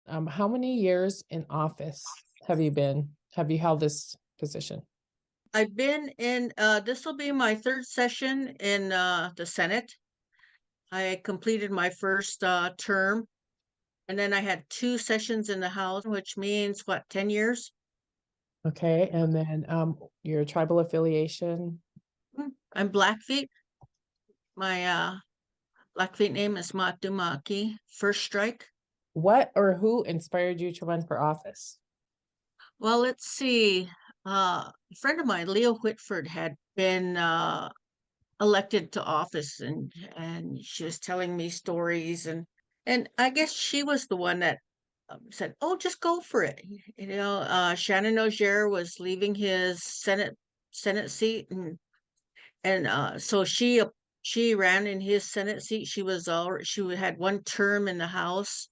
How many years in office have you held this position? I've been in, this will be my third session in the Senate. I completed my first term, and then I had two sessions in the House, which means what, 10 years? Okay, and then your tribal affiliation. I'm Blackfeet. My Blackfeet name is Matumaki, First Strike. What or who inspired you to run for office? Well, let's see. A friend of mine, Leo Whitford, had been elected to office, and she was telling me stories, and I guess she was the one that said, "Oh, just go for it." Shannon Ogier was leaving his Senate seat, and so she ran in his Senate seat. She had one term in the House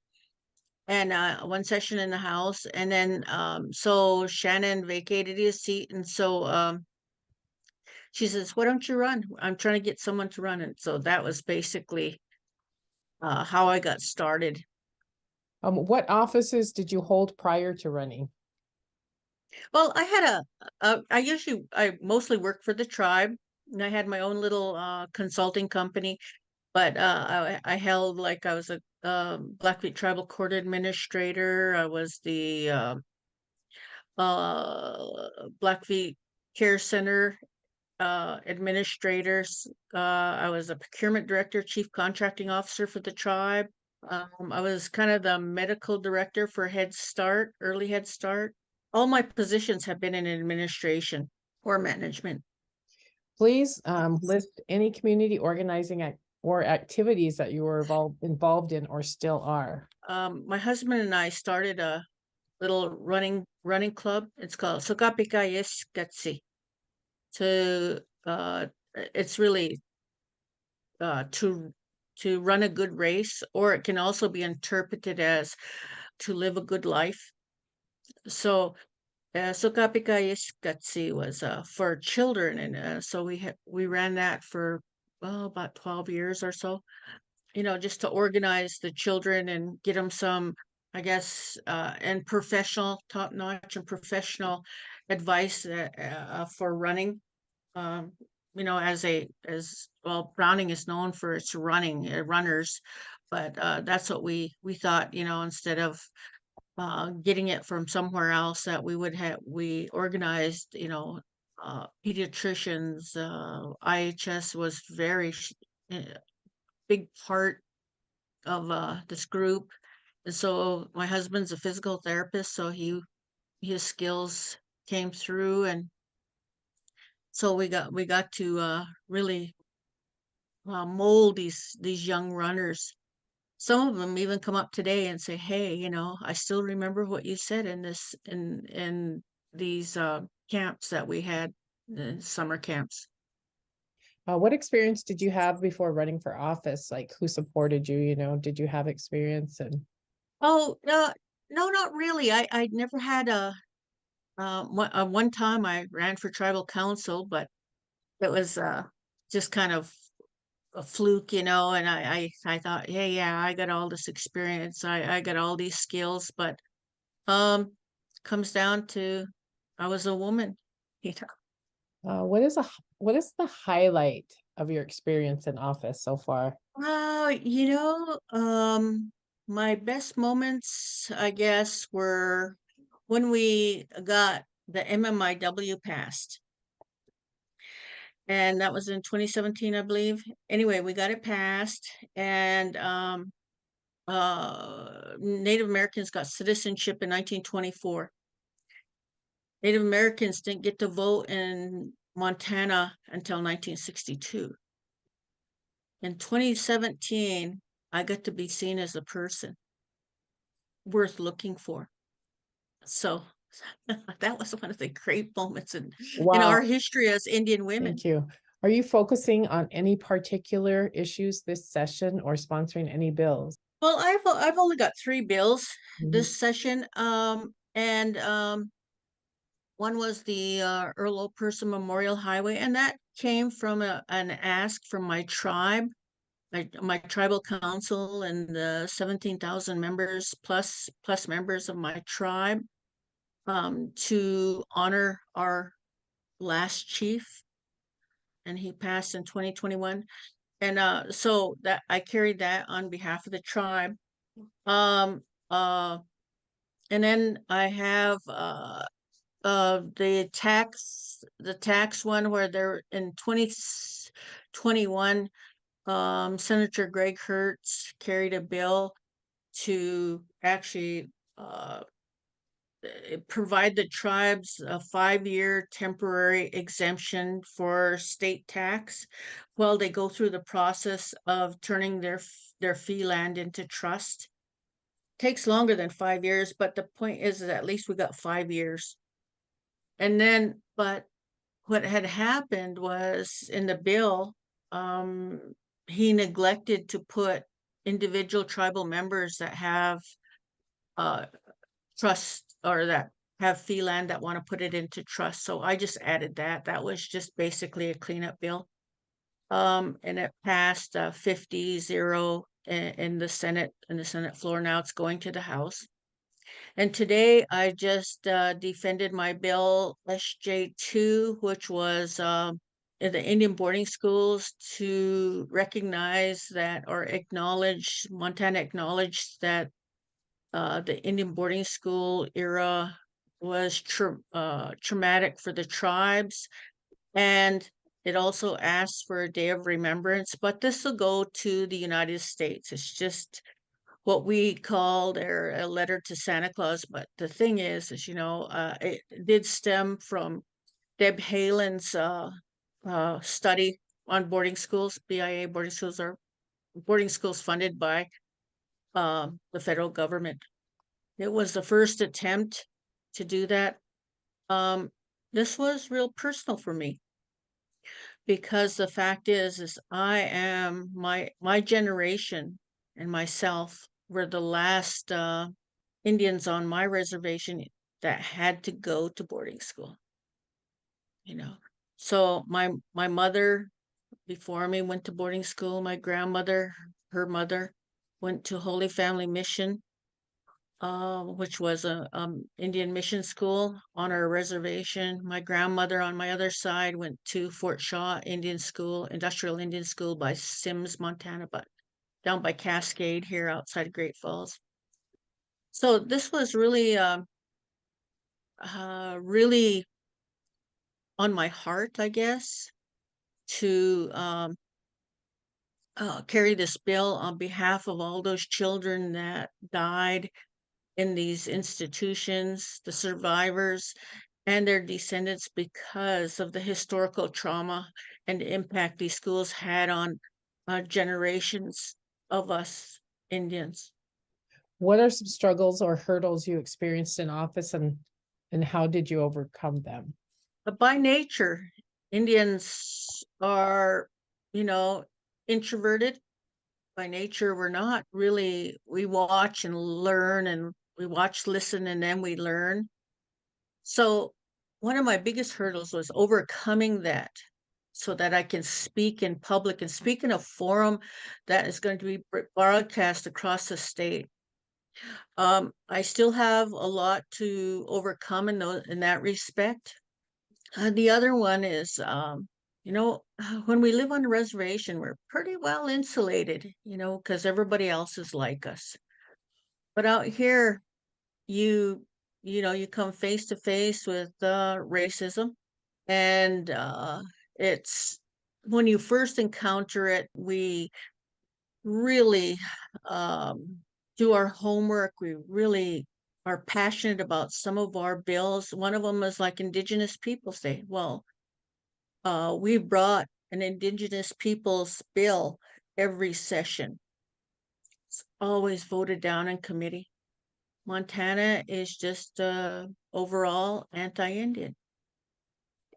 and one session in the House, and then so Shannon vacated his seat, and so she says, "Why don't you run? I'm trying to get someone to run." And so that was basically how I got started. What offices did you hold prior to running? Well, I had I mostly worked for the tribe, and I had my own little consulting company, but I held, like, I was a Blackfeet Tribal Court Administrator. I was the Blackfeet Care Center administrators. I was a procurement director, chief contracting officer for the tribe. I was kind of the medical director for Head Start, early Head Start. All my positions have been in administration or management. Please list any community organizing or activities that you were involved in or still are. My husband and I started a little running club. It's called Sokapikayeskatsi. To it's really uh, to to run a good race, or it can also be interpreted as to live a good life. So, Sokapikayeskatsi was for children, and so we ran that for about 12 years or so. Just to organize the children and get them some, I guess, and professional, top notch and professional advice for running. Um, as well, Browning is known for its runners, but that's what we thought, instead of getting it from somewhere else, that we organized, pediatricians. IHS was uh, big part of this group. And so my husband's a physical therapist, so his skills came through, and so we got to really mold these young runners. Some of them even come up today and say, "Hey, I still remember what you said in these camps that we had, summer camps." What experience did you have before running for office? Like who supported you? Did you have experience and Oh, no, not really. I never had one time I ran for tribal council, but it was just kind of a fluke, and I thought, hey, yeah, I got all this experience, I got all these skills, but um, comes down to I was a woman, you know. what is the highlight of your experience in office so far? My best moments, I guess, were when we got the MMIW passed. And that was in 2017, I believe. Anyway, we got it passed, and Native Americans got citizenship in 1924. Native Americans didn't get to vote in Montana until 1962. In 2017, I got to be seen as a person worth looking for. So that was one of the great moments in our Wow, history as Indian women. thank you. Are you focusing on any particular issues this session or sponsoring any bills? Well, I've only got three bills Mhm. this session, and one was the Earl Old Memorial Highway, and that came from an ask from my tribe. my tribal council and the 17,000 members plus members of my tribe, to honor our last chief, and he passed in 2021. And so that I carried that on behalf of the tribe. Um, uh, and then I have the tax one where they're in 2021. Senator Greg Hertz carried a bill to actually provide the tribes a 5-year temporary exemption for state tax while they go through the process of turning their fee land into trust. Takes longer than 5 years, but the point is at least we got 5 years. And then, but what had happened was in the bill, he neglected to put individual tribal members that have uh, trust or that have fee land that want to put it into trust. So I just added that. That was just basically a cleanup bill. And it passed 50-0 in the Senate floor. Now it's going to the House. And today I just defended my bill SJ2, which was in the Indian boarding schools to recognize that or acknowledge, Montana acknowledged that the Indian boarding school era was traumatic for the tribes. And it also asks for a day of remembrance, but this will go to the United States. It's just what we called a letter to Santa Claus. But the thing is it did stem from Deb Halen's study on boarding schools. BIA boarding schools are boarding schools funded by the federal government. It was the first attempt to do that. This was real personal for me because the fact is I am my generation and myself were the last Indians on my reservation that had to go to boarding school. So my mother before me went to boarding school. My grandmother, her mother, went to Holy Family Mission, which was a Indian mission school on our reservation. My grandmother on my other side went to Fort Shaw Indian School, Industrial Indian School by Sims, Montana, but down by Cascade here outside of Great Falls. So this was really, really on my heart, I guess, to carry this bill on behalf of all those children that died in these institutions, the survivors and their descendants because of the historical trauma and impact these schools had on generations of us Indians. What are some struggles or hurdles you experienced in office, and how did you overcome them? But by nature, Indians are, introverted. By nature, we're not really, we watch and learn, and we watch, listen, and then we learn. So one of my biggest hurdles was overcoming that so that I can speak in public and speak in a forum that is going to be broadcast across the state. I still have a lot to overcome in that respect. The other one is, when we live on a reservation, we're pretty well insulated, because everybody else is like us. But out here, you you come face to face with racism, and it's when you first encounter it, we really do our homework. We really are passionate about some of our bills. One of them is like Indigenous Peoples Day. Well, we brought an Indigenous Peoples bill every session. It's always voted down in committee. Montana is just overall anti-Indian.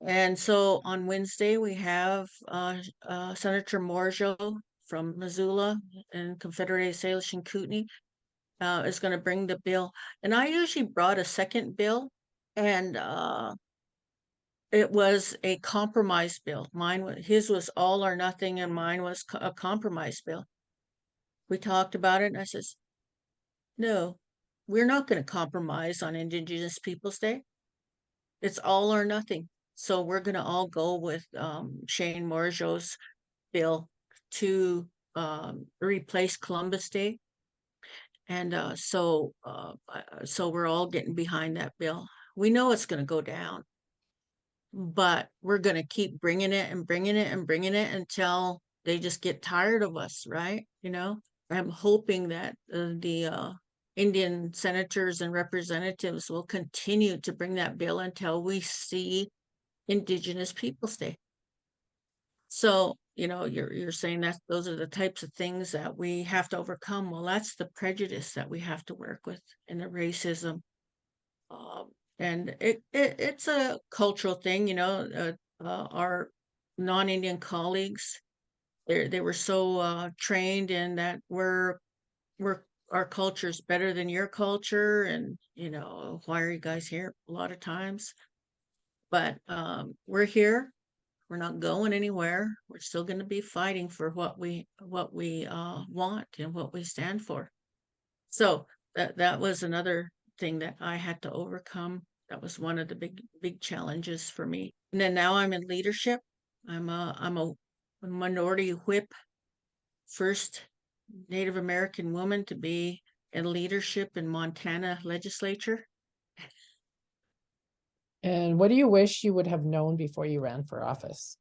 And so on Wednesday, we have Senator Morjo from Missoula and Confederated Salish and Kootenai is going to bring the bill. And I usually brought a second bill, and It was a compromise bill. His was all or nothing, and mine was a compromise bill. We talked about it, and I says, no, we're not going to compromise on Indigenous Peoples Day. It's all or nothing. So we're going to all go with Shane Morjo's bill to replace Columbus Day. And so we're all getting behind that bill. We know it's going to go down, but we're going to keep bringing it and bringing it and bringing it until they just get tired of us, right? I'm hoping that the Indian senators and representatives will continue to bring that bill until we see Indigenous Peoples Day. So, you're saying that those are the types of things that we have to overcome. Well, that's the prejudice that we have to work with, and the racism. And it's a cultural thing, our non-Indian colleagues, they were so trained in that we're our culture is better than your culture, and why are you guys here a lot of times? But we're here. We're not going anywhere. We're still going to be fighting for what we want and what we stand for. So that was another thing that I had to overcome. That was one of the big challenges for me. And then now I'm in leadership. I'm a minority whip, first Native American woman to be in leadership in Montana legislature. And what do you wish you would have known before you ran for office?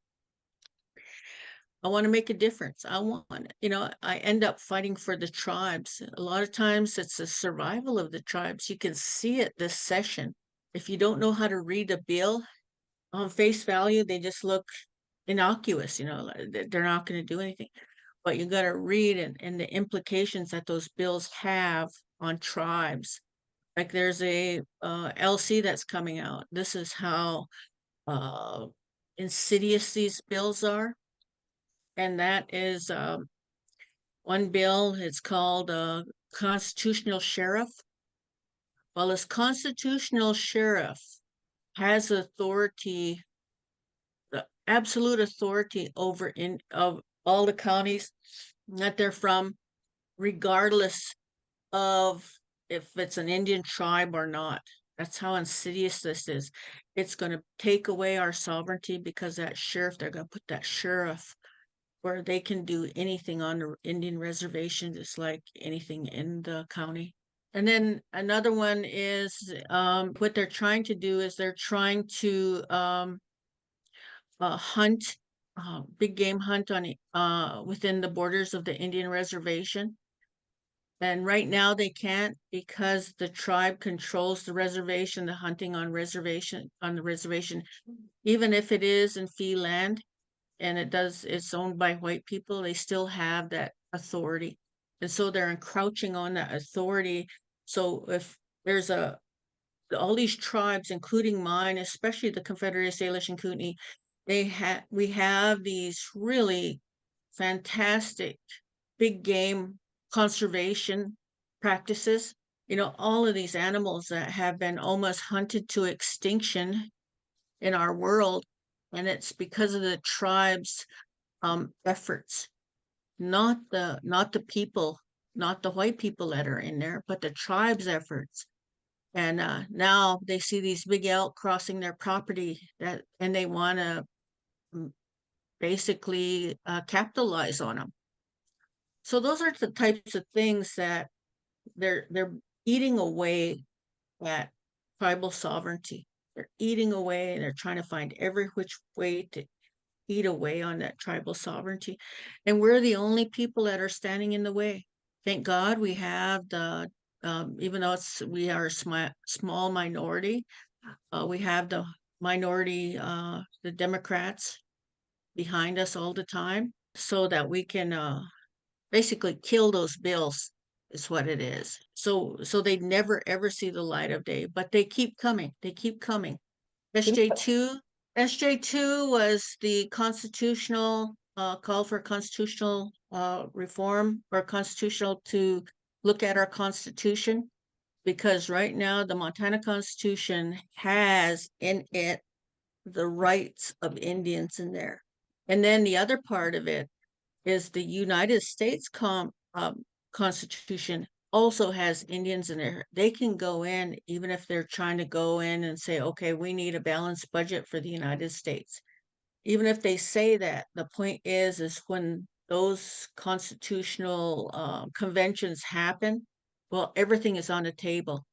I want to make a difference. I end up fighting for the tribes. A lot of times it's the survival of the tribes. You can see it this session. If you don't know how to read a bill on face value, they just look innocuous, they're not going to do anything. But you got to read and the implications that those bills have on tribes. Like there's a LC that's coming out. This is how insidious these bills are. And that is one bill. It's called constitutional sheriff. Well, this constitutional sheriff has authority, the absolute authority of all the counties that they're from, regardless of if it's an Indian tribe or not. That's how insidious this is. It's going to take away our sovereignty because they're going to put that sheriff where they can do anything on the Indian reservation, just like anything in the county. And then another one is what they're trying to do is they're trying to hunt, big game hunt on within the borders of the Indian reservation. And right now they can't because the tribe controls the reservation, the hunting on the reservation, even if it is in fee land and it's owned by white people, they still have that authority. And so they're encroaching on that authority. So if there's all these tribes, including mine, especially the Confederated Salish and Kootenai, we have these really fantastic big game conservation practices. All of these animals that have been almost hunted to extinction in our world, and it's because of the tribes' efforts, not the people, not the white people that are in there, but the tribes' efforts. And now they see these big elk crossing their property and they want to basically capitalize on them. So those are the types of things that they're eating away at tribal sovereignty. They're eating away, and they're trying to find every which way to eat away on that tribal sovereignty. And we're the only people that are standing in the way. Thank God we have even though we are a small minority, we have the minority, the Democrats behind us all the time so that we can basically kill those bills is what it is. So they never ever see the light of day, but they keep coming. They keep coming. SJ2 was the constitutional call for constitutional reform or constitutional to look at our constitution, because right now the Montana Constitution has in it the rights of Indians in there. And then the other part of it is the United States Constitution also has Indians in there. They can go in, even if they're trying to go in and say, okay, we need a balanced budget for the United States. Even if they say that, the point is when those constitutional conventions happen, well, everything is on the table.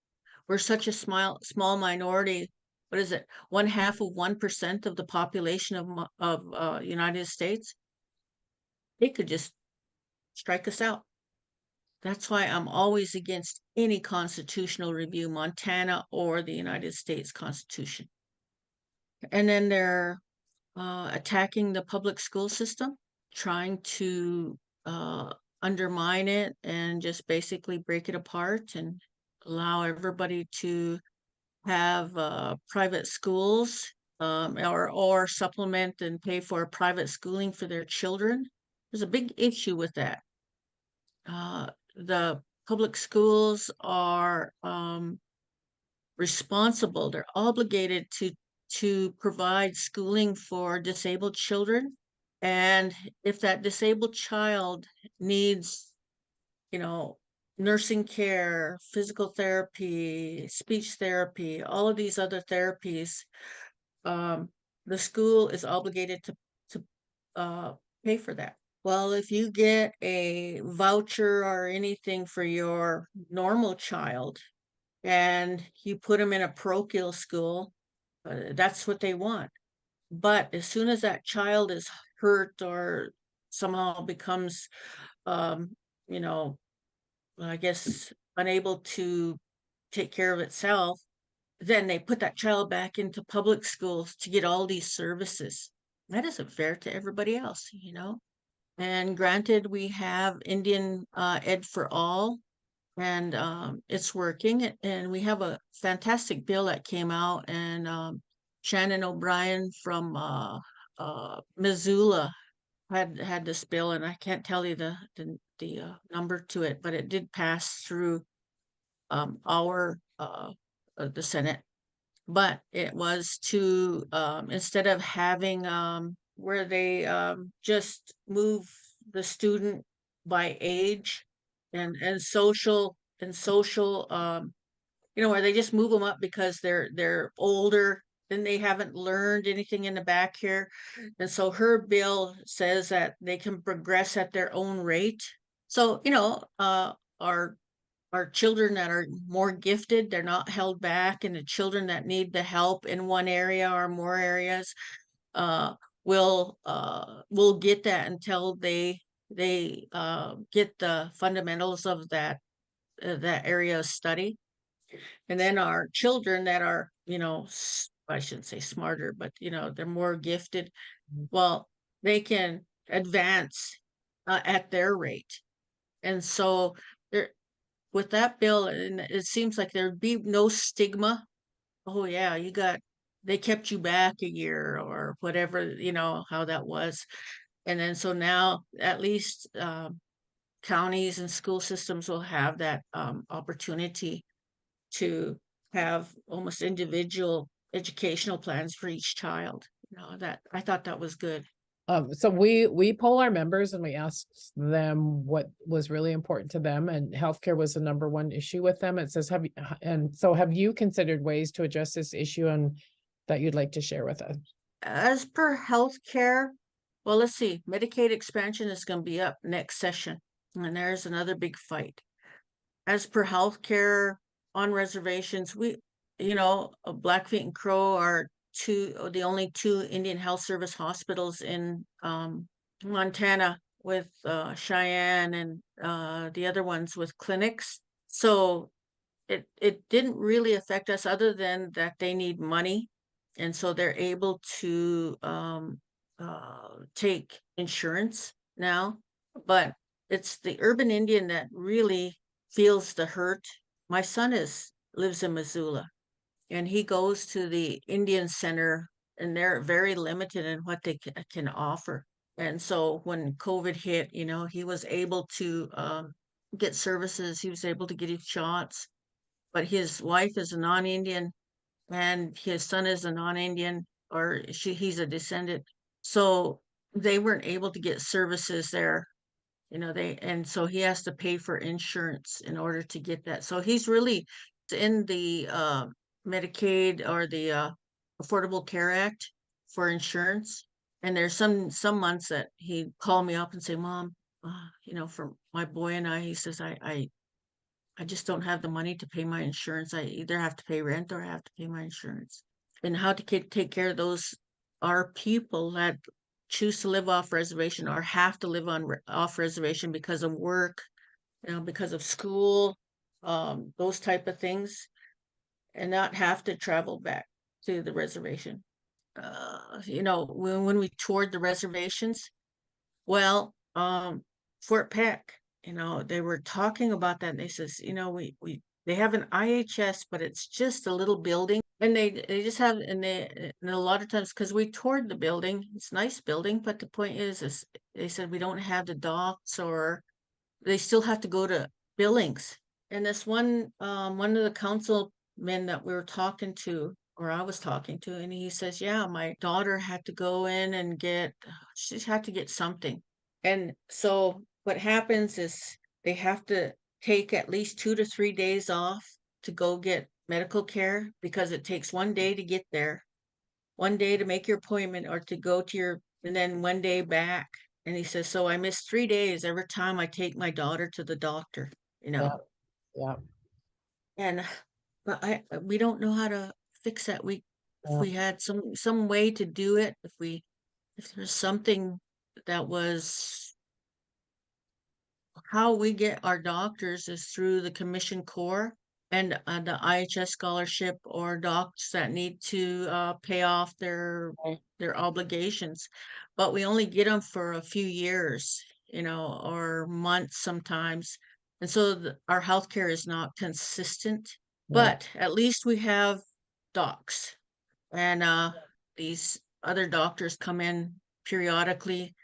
We're such a small minority. What is it? 0.5% of the population of United States. They could just strike us out. That's why I'm always against any constitutional review, Montana or the United States Constitution. And then they're attacking the public school system, trying to undermine it and just basically break it apart and allow everybody to have private schools, or supplement and pay for private schooling for their children. There's a big issue with that. The public schools are responsible. They're obligated to provide schooling for disabled children. And if that disabled child needs, you know, nursing care, physical therapy, speech therapy, all of these other therapies, the school is obligated to pay for that. Well, if you get a voucher or anything for your normal child and you put them in a parochial school, that's what they want. But as soon as that child is hurt or somehow becomes, um, you know, I guess unable to take care of itself, then they put that child back into public schools to get all these services. That isn't fair to everybody else, you know? And granted, we have Indian Ed for All, and it's working. And we have a fantastic bill that came out, and Shannon O'Brien from Missoula had this bill, and I can't tell you the number to it, but it did pass through our the Senate. But it was to instead of having where they just move the student by age and social where they just move them up because they're older, then they haven't learned anything in the back here. And so her bill says that they can progress at their own rate. So our children that are more gifted, they're not held back, and the children that need the help in one area or more areas uh will get that until they get the fundamentals of that area of study. And then our children that are, I shouldn't say smarter, but they're more gifted, well, they can advance at their rate. And so there, with that bill, and it seems like there'd be no stigma. Oh yeah, they kept you back a year or whatever, how that was. And then so now at least counties and school systems will have that opportunity to have almost individual educational plans for each child. That I thought that was good. So we poll our members and we asked them what was really important to them, and healthcare was the number one issue with them. It says, have you considered ways to address this issue and that you'd like to share with us? As per healthcare, well, let's see, Medicaid expansion is going to be up next session, and there's another big fight. As per healthcare on reservations, Blackfeet and Crow are the only two Indian Health Service hospitals in Montana, with Cheyenne and the other ones with clinics. So it didn't really affect us other than that they need money. And so they're able to take insurance now. But it's the urban Indian that really feels the hurt. My son lives in Missoula, and he goes to the Indian Center, and they're very limited in what they can offer. And so when COVID hit, he was able to get services. He was able to get his shots, but his wife is a non-Indian and his son is a non-Indian. or he's a descendant. So they weren't able to get services there, and so he has to pay for insurance in order to get that. So he's really in the Medicaid or the Affordable Care Act for insurance. And there's some months that he'd call me up and say, Mom, for my boy and he says, I just don't have the money to pay my insurance. I either have to pay rent or I have to pay my insurance. And how to take care of those are people that choose to live off reservation or have to live on off reservation because of work, because of school, those type of things, and not have to travel back to the reservation. When we toured the reservations, well, Fort Peck, they were talking about that and they says, they have an IHS, but it's just a little building. And they just have, and a lot of times, because we toured the building, it's a nice building, but the point is they said we don't have the docks, or they still have to go to Billings. And this one of the councilmen that we were talking to, or I was talking to, and he says, yeah, my daughter had to go in and she had to get something. And so what happens is they have to take at least 2 to 3 days off to go get medical care, because it takes one day to get there, one day to make your appointment or to go to and then one day back. And he says, so I miss 3 days every time I take my daughter to the doctor, you Yeah, know. yeah, And but we don't know how to fix that. If yeah, we had some way to do it, if there's something that was how we get our doctors is through the commission core and the IHS scholarship, or docs that need to pay off right, their obligations, but we only get them for a few years, or months sometimes, and so our healthcare is not consistent. right. But at least we have docs, and these other doctors come in periodically,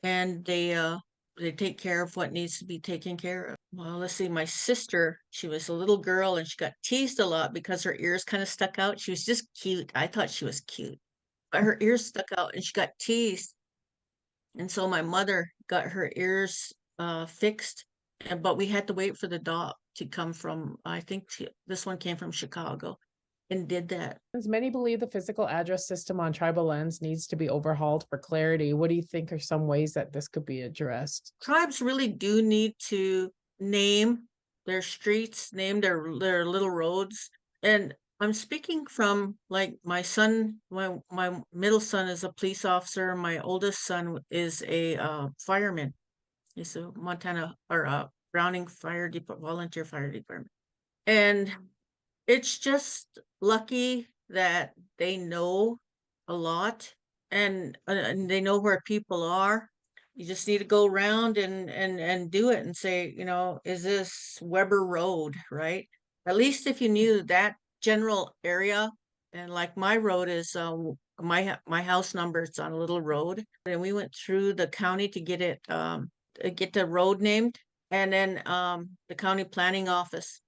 and they take care of what needs to be taken care of. Well, let's see, my sister, she was a little girl and she got teased a lot because her ears kind of stuck out. She was just cute. I thought she was cute, but her ears stuck out and she got teased. And so my mother got her ears fixed, but we had to wait for the doc to come from, I think this one came from Chicago, and did that. As many believe the physical address system on tribal lands needs to be overhauled for clarity. What do you think are some ways that this could be addressed? Tribes really do need to name their streets, name their little roads. And I'm speaking from, like, my son, my middle son is a police officer, my oldest son is a fireman. He's a Montana or Browning volunteer fire department. And it's just lucky that they know a lot, and they know where people are. You just need to go around and do it and say, is this Weber Road, right? At least if you knew that general area, and like my road is my house number, it's on a little road, and we went through the county to get it get the road named, and then the county planning office.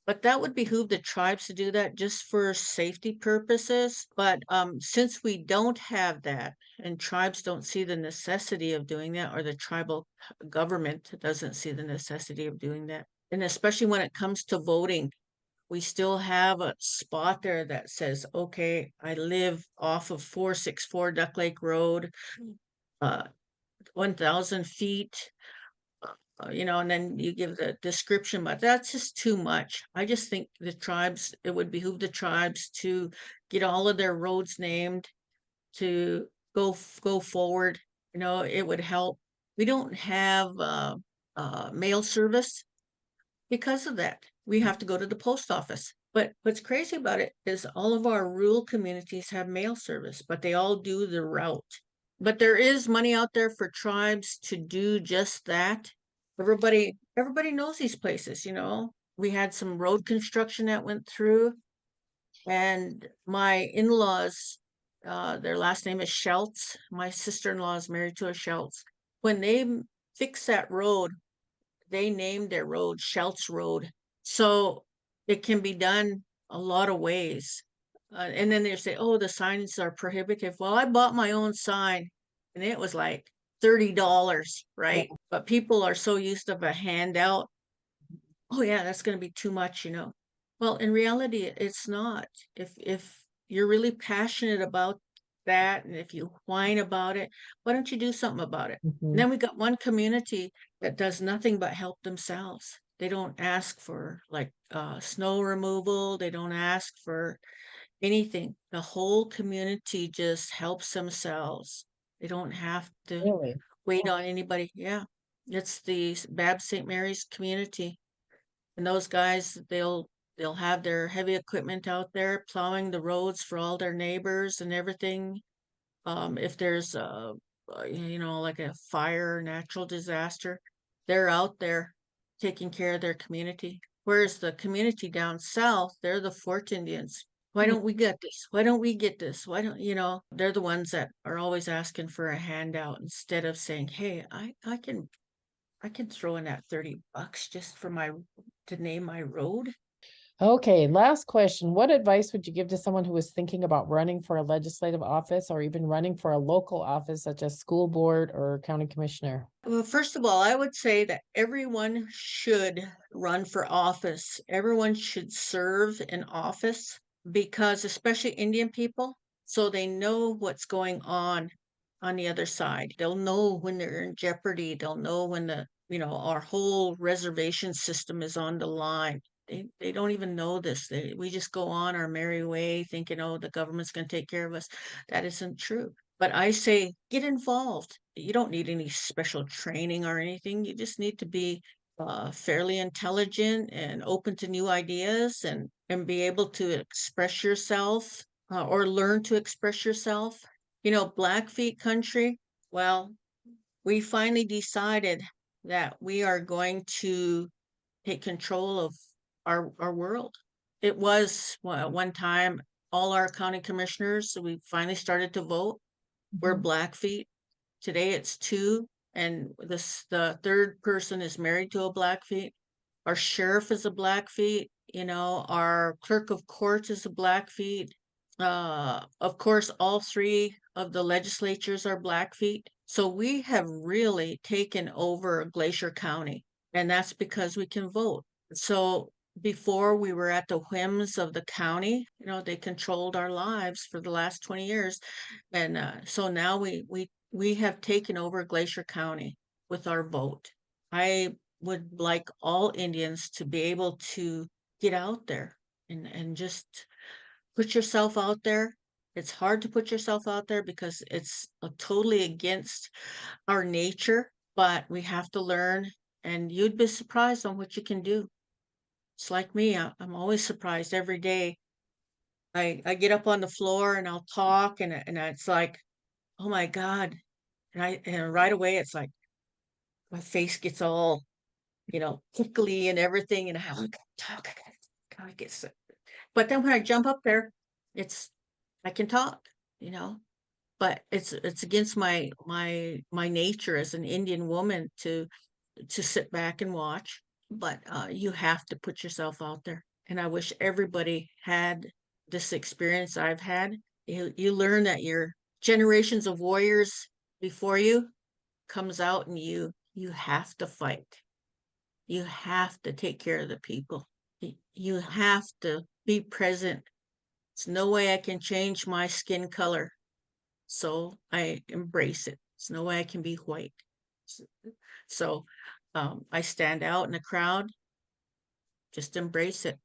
But that would behoove the tribes to do that just for safety purposes. But since we don't have that, and tribes don't see the necessity of doing that, or the tribal government doesn't see the necessity of doing that, and especially when it comes to voting, we still have a spot there that says, okay, I live off of 464 Duck Lake Road, uh, 1,000 feet, and then you give the description, but that's just too much. I just think it would behoove the tribes to get all of their roads named, to go forward. It would help. We don't have mail service because of that. We have to go to the post office. But what's crazy about it is all of our rural communities have mail service, but they all do the route. But there is money out there for tribes to do just that. Everybody knows these places, We had some road construction that went through, and my in-laws, their last name is Schultz. My sister-in-law is married to a Schultz. When they fixed that road, they named their road Schultz Road. So it can be done a lot of ways. And then they say, "Oh, the signs are prohibitive." Well, I bought my own sign and it was like $30, Yeah. right? But people are so used to a handout. Oh yeah, that's going to be too much, you know. Well, in reality, it's not. If you're really passionate about that, and if you whine about it, why don't you do something about it? And Mhm. then we got one community that does nothing but help themselves. They don't ask for like snow removal. They don't ask for anything. The whole community just helps themselves. They don't have to Really? wait on anybody. Yeah. It's the Bab St. Mary's community. And those guys, they'll have their heavy equipment out there plowing the roads for all their neighbors and everything. If there's you know, like a fire or natural disaster, they're out there taking care of their community. Whereas the community down south, they're the Fort Indians. Why Hmm. don't we get this? Why don't we get this? Why don't, you know, they're the ones that are always asking for a handout instead of saying, "Hey, I can throw in that $30 just for my to name my road." Okay, last question. What advice would you give to someone who is thinking about running for a legislative office or even running for a local office such as school board or county commissioner? Well, first of all, I would say that everyone should run for office. Everyone should serve in office because, especially Indian people, so they know what's going on the other side. They'll know when they're in jeopardy. They'll know when our whole reservation system is on the line. They don't even know this. We just go on our merry way thinking, oh, the government's going to take care of us. That isn't true. But I say get involved. You don't need any special training or anything. You just need to be fairly intelligent and open to new ideas and be able to express yourself or learn to express yourself. You know, Blackfeet country, well, we finally decided that we are going to take control of our world. It was at one time all our county commissioners, so we finally started to vote. We're Mhm. Blackfeet. Today it's two, and the third person is married to a Blackfeet. Our sheriff is a Blackfeet. You know, our clerk of court is a Blackfeet. Of course, all three of the legislatures are Blackfeet. So we have really taken over Glacier County, and that's because we can vote. So before we were at the whims of the county, you know, they controlled our lives for the last 20 years. And so now we have taken over Glacier County with our vote. I would like all Indians to be able to get out there and just put yourself out there. It's hard to put yourself out there because it's totally against our nature, but we have to learn, and you'd be surprised on what you can do. It's like me, I'm always surprised every day. I get up on the floor and I'll talk, and it's like, oh my God. And right away it's like my face gets all, tickly and everything, and I gotta talk, I gotta get sick. But then when I jump up there, it's I can talk, you know. But it's against my nature as an Indian woman to sit back and watch. But you have to put yourself out there. And I wish everybody had this experience I've had. You learn that your generations of warriors before you comes out, and you have to fight. You have to take care of the people. You have to be present. There's no way I can change my skin color, so I embrace it. There's no way I can be white. So I stand out in the crowd, just embrace it.